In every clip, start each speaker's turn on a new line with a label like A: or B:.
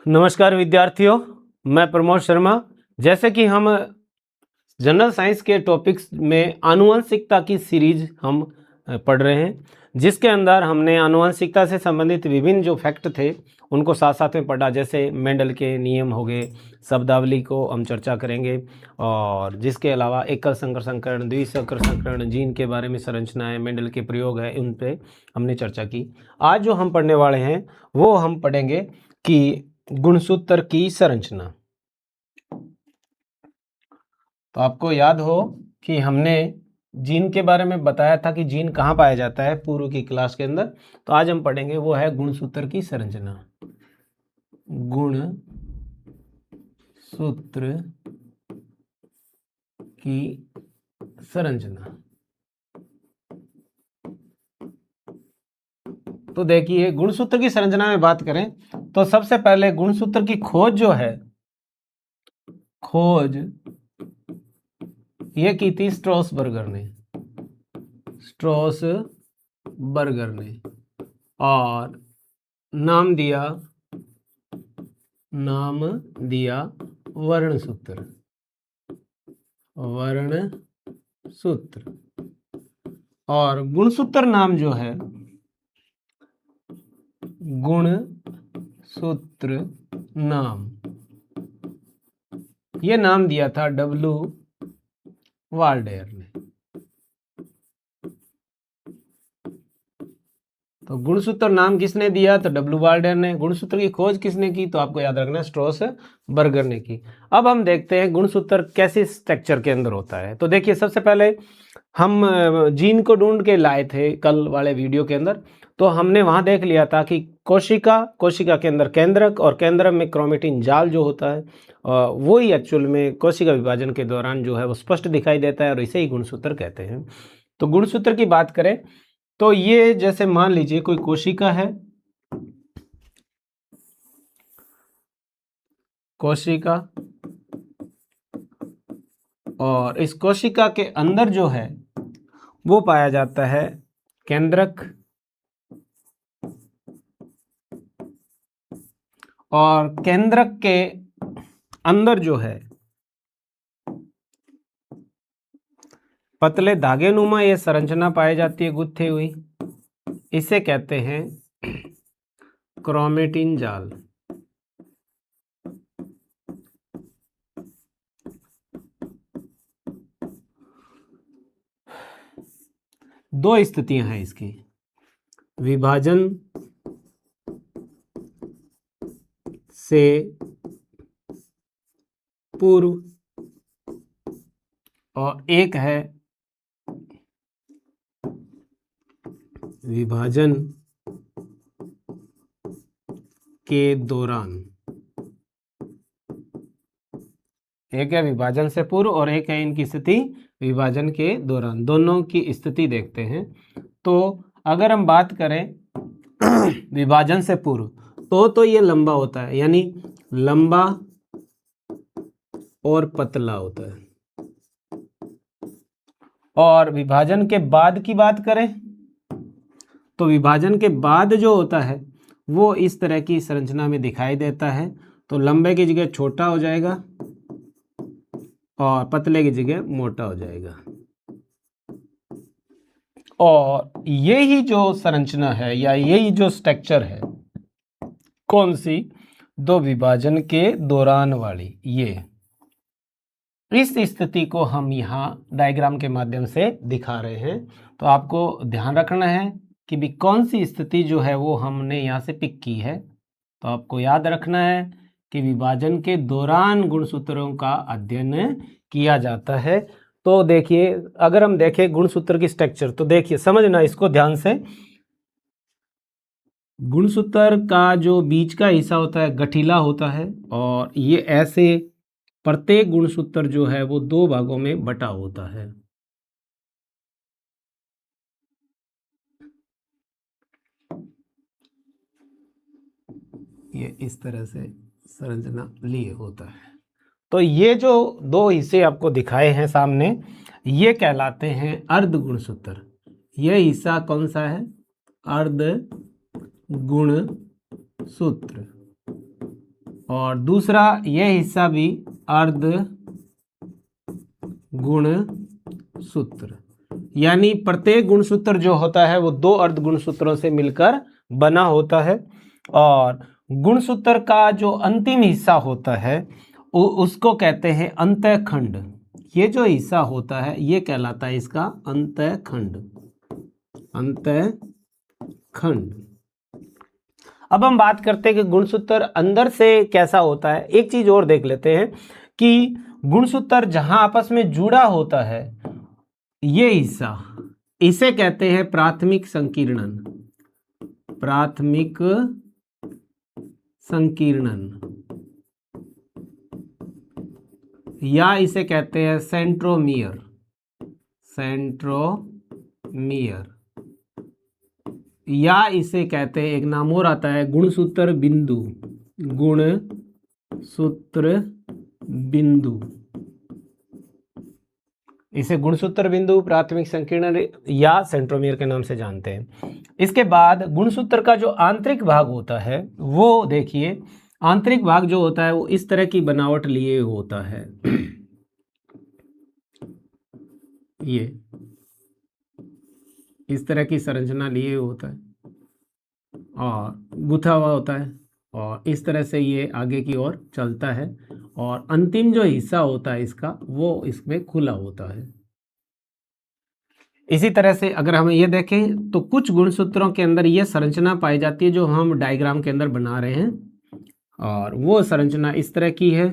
A: नमस्कार विद्यार्थियों, मैं प्रमोद शर्मा। जैसे कि हम जनरल साइंस के टॉपिक्स में आनुवंशिकता की सीरीज हम पढ़ रहे हैं, जिसके अंदर हमने आनुवंशिकता से संबंधित विभिन्न जो फैक्ट थे उनको साथ साथ में पढ़ा। जैसे मेंडल के नियम हो गए, शब्दावली को हम चर्चा करेंगे, और जिसके अलावा एकल संकर संकरण, द्विसंकर संकरण, जीन के बारे में संरचनाएं, मेंडल के प्रयोग है, उन पे हमने चर्चा की। आज जो हम पढ़ने वाले हैं वो हम पढ़ेंगे कि गुणसूत्र की संरचना। तो आपको याद हो कि हमने जीन के बारे में बताया था कि जीन कहाँ पाया जाता है पूर्व की क्लास के अंदर। तो आज हम पढ़ेंगे वो है गुणसूत्र की संरचना। गुणसूत्र की संरचना। तो देखिए, गुणसूत्र की संरचना में बात करें तो सबसे पहले गुणसूत्र की खोज जो है, खोज ये की थी स्ट्रॉसबर्गर ने, और नाम दिया वर्णसूत्र। और गुणसूत्र नाम जो है, गुणसूत्र नाम, ये नाम दिया था डब्ल्यू वाल्डेयर ने। तो गुणसूत्र नाम किसने दिया? तो डब्ल्यू वाल्डेयर ने। गुणसूत्र की खोज किसने की? तो आपको याद रखना है स्ट्रॉसबर्गर ने की। अब हम देखते हैं गुणसूत्र कैसे स्ट्रक्चर के अंदर होता है। तो देखिए, सबसे पहले हम जीन को ढूंढ के लाए थे कल वाले वीडियो के अंदर। तो हमने वहां देख लिया था कि कोशिका के अंदर केंद्रक, और केंद्रक में क्रोमेटिन जाल जो होता है वो ही एक्चुअल में कोशिका विभाजन के दौरान जो है वो स्पष्ट दिखाई देता है, और इसे ही गुणसूत्र कहते हैं। तो गुणसूत्र की बात करें तो ये जैसे मान लीजिए कोई कोशिका है, और इस कोशिका के अंदर जो है वो पाया जाता है केंद्रक, और केंद्रक के अंदर जो है पतले धागे नुमा ये संरचना पाई जाती है गुत्थी हुई। इसे कहते हैं क्रोमेटिन जाल। दो स्थितियां हैं इसकी, विभाजन से पूर्व और एक है विभाजन के दौरान। एक है विभाजन से पूर्व और एक है इनकी स्थिति विभाजन के दौरान। दोनों की स्थिति देखते हैं। तो अगर हम बात करें विभाजन से पूर्व, तो ये लंबा होता है, यानी लंबा और पतला होता है। और विभाजन के बाद की बात करें तो विभाजन के बाद जो होता है वो इस तरह की संरचना में दिखाई देता है। तो लंबे की जगह छोटा हो जाएगा और पतले की जगह मोटा हो जाएगा। और यही जो संरचना है या यही जो स्ट्रक्चर है, कौन सी? दो विभाजन के दौरान वाली। ये इस स्थिति को हम यहाँ डायग्राम के माध्यम से दिखा रहे हैं। तो आपको ध्यान रखना है कि भी कौन सी स्थिति जो है वो हमने यहाँ से पिक की है। तो आपको याद रखना है कि विभाजन के दौरान गुणसूत्रों का अध्ययन किया जाता है। तो देखिए, अगर हम देखें गुणसूत्र की स्ट्रक्चर, तो देखिए समझना इसको ध्यान से। गुणसूत्र का जो बीच का हिस्सा होता है गठीला होता है, और ये ऐसे प्रत्येक गुणसूत्र जो है वो दो भागों में बटा होता है। ये इस तरह से संरचना लिए होता है। तो ये जो दो हिस्से आपको दिखाए हैं सामने, ये कहलाते हैं अर्ध गुणसूत्र। यह हिस्सा कौन सा है? अर्ध गुणसूत्र। और दूसरा ये हिस्सा भी अर्ध गुणसूत्र, यानी प्रत्येक गुणसूत्र जो होता है वो दो अर्ध गुणसूत्रों से मिलकर बना होता है। और गुणसूत्र का जो अंतिम हिस्सा होता है उसको कहते हैं अंतःखंड। ये जो हिस्सा होता है ये कहलाता है इसका अंतःखंड। अंतःखंड। अब हम बात करते हैं कि गुणसूत्र अंदर से कैसा होता है। एक चीज और देख लेते हैं कि गुणसूत्र जहां आपस में जुड़ा होता है ये हिस्सा, इसे कहते हैं प्राथमिक संकीर्णन। प्राथमिक संकीर्णन, या इसे कहते हैं सेंट्रोमियर। सेंट्रोमियर, या इसे कहते हैं, एक नाम और आता है, गुणसूत्र बिंदु। गुणसूत्र बिंदु, इसे गुणसूत्र बिंदु, प्राथमिक संकीर्णन या सेंट्रोमियर के नाम से जानते हैं। इसके बाद गुणसूत्र का जो आंतरिक भाग होता है वो देखिए, आंतरिक भाग जो होता है वो इस तरह की बनावट लिए होता है। ये इस तरह की संरचना लिए होता है और गुथा हुआ होता है, और इस तरह से ये आगे की ओर चलता है, और अंतिम जो हिस्सा होता है इसका वो इसमें खुला होता है। इसी तरह से अगर हम ये देखें तो कुछ गुणसूत्रों के अंदर ये संरचना पाई जाती है जो हम डायग्राम के अंदर बना रहे हैं, और वो संरचना इस तरह की है।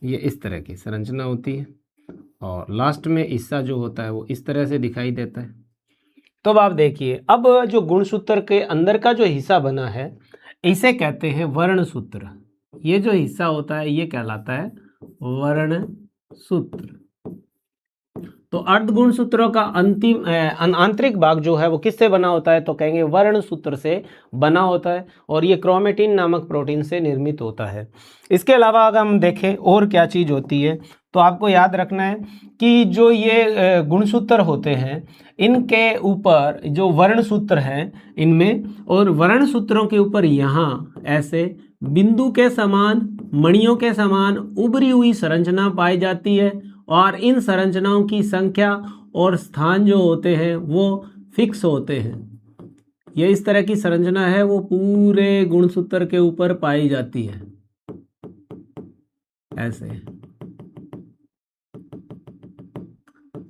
A: ये इस तरह की संरचना होती है और लास्ट में हिस्सा जो होता है वो इस तरह से दिखाई देता है। तो अब आप देखिए, अब जो गुणसूत्र के अंदर का जो हिस्सा बना है इसे कहते हैं वर्णसूत्र। ये जो हिस्सा होता है ये कहलाता है वर्णसूत्र। तो अर्ध गुणसूत्रों का अंतिम आंतरिक भाग जो है वो किससे बना होता है, तो कहेंगे वर्णसूत्र से बना होता है, और ये क्रोमेटिन नामक प्रोटीन से निर्मित होता है। इसके अलावा अगर हम देखें और क्या चीज़ होती है, तो आपको याद रखना है कि जो ये गुणसूत्र होते हैं इनके ऊपर जो वर्णसूत्र हैं इनमें, और वर्णसूत्रों के ऊपर यहाँ ऐसे बिंदु के समान, मणियों के समान उभरी हुई संरचना पाई जाती है, और इन संरचनाओं की संख्या और स्थान जो होते हैं वो फिक्स होते हैं। ये इस तरह की संरचना है वो पूरे गुणसूत्र के ऊपर पाई जाती है, ऐसे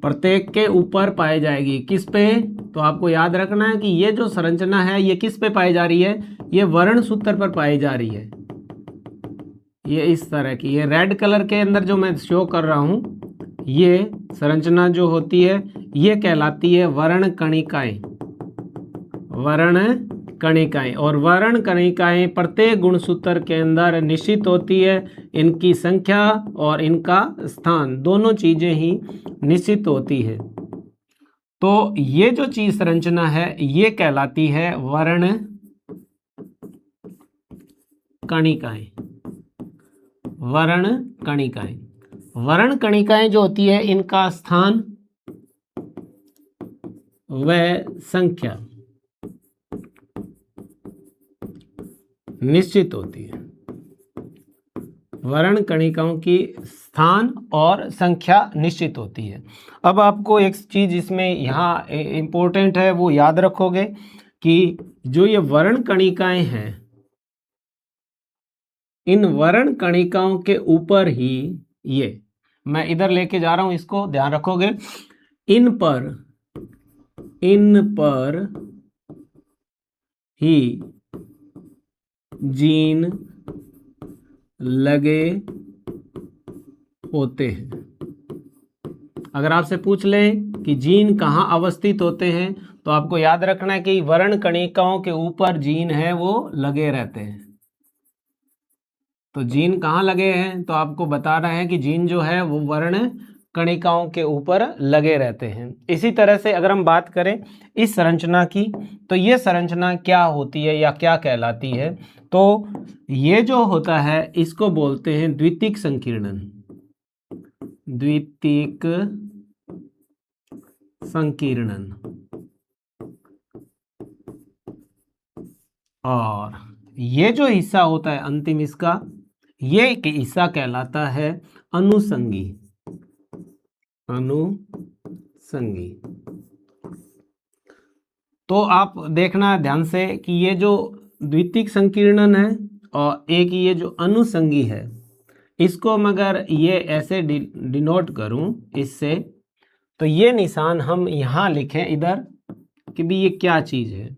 A: प्रत्येक के ऊपर पाई जाएगी। किस पे, तो आपको याद रखना है कि ये जो संरचना है ये किस पे पाई जा रही है, ये वर्णसूत्र पर पाई जा रही है। ये इस तरह की, ये रेड कलर के अंदर जो मैं शो कर रहा हूं, ये संरचना जो होती है ये कहलाती है वर्णकणिकाएं। वर्णकणिकाएं, और वर्णकणिकाएं प्रत्येक गुणसूत्र के अंदर निश्चित होती है। इनकी संख्या और इनका स्थान दोनों चीजें ही निश्चित होती है। तो ये जो चीज संरचना है ये कहलाती है वर्णकणिकाएं। वर्णकणिकाएं, वर्णकणिकाएं जो होती है इनका स्थान व संख्या निश्चित होती है। वर्णकणिकाओं की स्थान और संख्या निश्चित होती है। अब आपको एक चीज इसमें यहाँ इंपॉर्टेंट है वो याद रखोगे कि जो ये वर्णकणिकाएं हैं, इन वर्णकणिकाओं के ऊपर ही, ये मैं इधर लेके जा रहा हूं, इसको ध्यान रखोगे, इन पर ही जीन लगे होते हैं। अगर आपसे पूछ ले कि जीन कहाँ अवस्थित होते हैं, तो आपको याद रखना है कि वर्णकणिकाओं के ऊपर जीन है वो लगे रहते हैं। तो जीन कहाँ लगे हैं, तो आपको बता रहे हैं कि जीन जो है वो वर्ण कणिकाओं के ऊपर लगे रहते हैं। इसी तरह से अगर हम बात करें इस संरचना की, तो ये संरचना क्या होती है या क्या कहलाती है, तो ये जो होता है इसको बोलते हैं द्वितीयक संकीर्णन। द्वितीयक संकीर्णन। और ये जो हिस्सा होता है अंतिम इसका, ये एक हिस्सा कहलाता है अनुसंगी। अनुसंगी। तो आप देखना ध्यान से कि ये जो द्वितीयक संकीर्णन है और एक ये जो अनुसंगी है, इसको मगर ये ऐसे डिनोट करूं इससे, तो ये निशान हम यहां लिखें इधर कि भी ये क्या चीज है।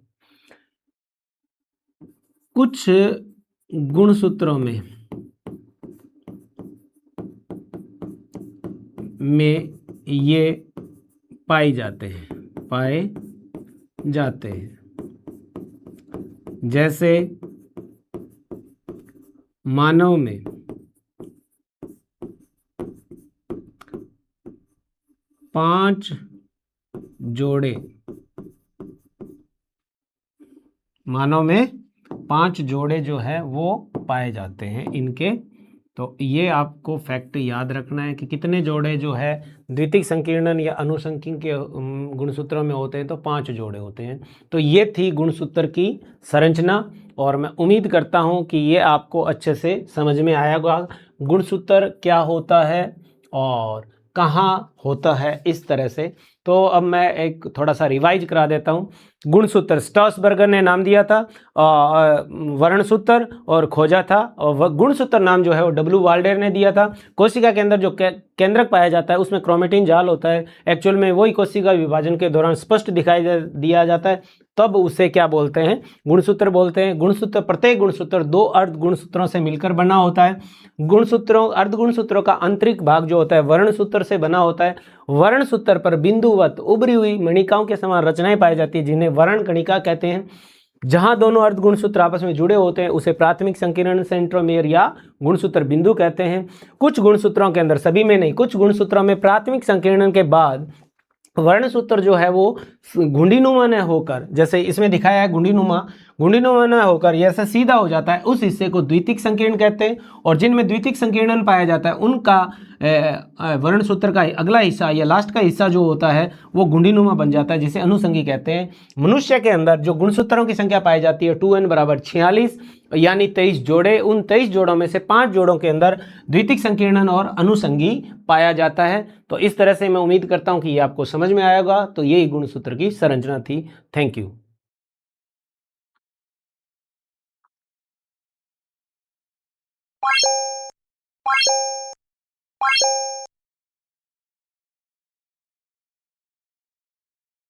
A: कुछ गुणसूत्रों में ये पाए जाते हैं, जैसे मानव में 5 जोड़े, मानव में 5 जोड़े जो है वो पाए जाते हैं इनके। तो ये आपको फैक्ट याद रखना है कि कितने जोड़े जो है द्वितीयक संकीर्णन या अनुसंकी के गुणसूत्रों में होते हैं, तो 5 जोड़े होते हैं। तो ये थी गुणसूत्र की संरचना, और मैं उम्मीद करता हूँ कि ये आपको अच्छे से समझ में आया होगा गुणसूत्र क्या होता है और कहाँ होता है इस तरह से। तो अब मैं एक थोड़ा सा रिवाइज करा देता हूँ। गुणसूत्र स्ट्रासबर्गर ने नाम दिया था, वर्णसूत्र और खोजा था, और गुणसूत्र नाम जो है वो डब्ल्यू वाल्डेर ने दिया था। कोशिका के अंदर जो केंद्रक पाया जाता है उसमें क्रोमेटिन जाल होता है, एक्चुअल में वही कोशिका विभाजन के दौरान स्पष्ट दिखाई दिया जाता है, तब उसे क्या बोलते हैं, गुणसूत्र बोलते हैं। गुणसूत्र, प्रत्येक गुणसूत्र 2 अर्ध गुणसूत्रों से मिलकर बना होता है। गुणसूत्रों, अर्ध गुणसूत्रों का आंतरिक भाग जो होता है वर्णसूत्र से बना होता है। वर्णसूत्र पर बिंदुवत उभरी हुई मणिकाओं के समान रचनाएं पाई जाती है, जिन्हें वर्ण कणिका कहते हैं। जहां दोनों अर्ध गुणसूत्र आपस में जुड़े होते हैं उसे प्राथमिक संकीर्ण सेंट्रोमेयर या गुणसूत्र बिंदु कहते हैं। कुछ गुणसूत्रों के अंदर, सभी में नहीं, कुछ गुणसूत्रों में प्राथमिक संकीर्णन के बाद वर्णसूत्र जो है वो घुंडीनुमा न होकर, जैसे इसमें दिखाया है घुंडीनुमा न होकर ये ऐसा सीधा हो जाता है, उस हिस्से को द्वितीयक संकीर्ण कहते हैं। और जिनमें द्वितीयक संकीर्णन पाया जाता है उनका वर्णसूत्र का अगला हिस्सा या लास्ट का हिस्सा जो होता है वो घुंडीनुमा बन जाता है, जिसे अनुसंगी कहते हैं। मनुष्य के अंदर जो गुणसूत्रों की संख्या पाई जाती है 2n = 46, यानी 23 जोड़े। उन 23 जोड़ों में से 5 जोड़ों के अंदर द्वितीयक संकीर्णन और अनुसंगी पाया जाता है। तो इस तरह से मैं उम्मीद करता हूं कि ये आपको समझ में आएगा। तो यही गुणसूत्र की संरचना थी। Thank you.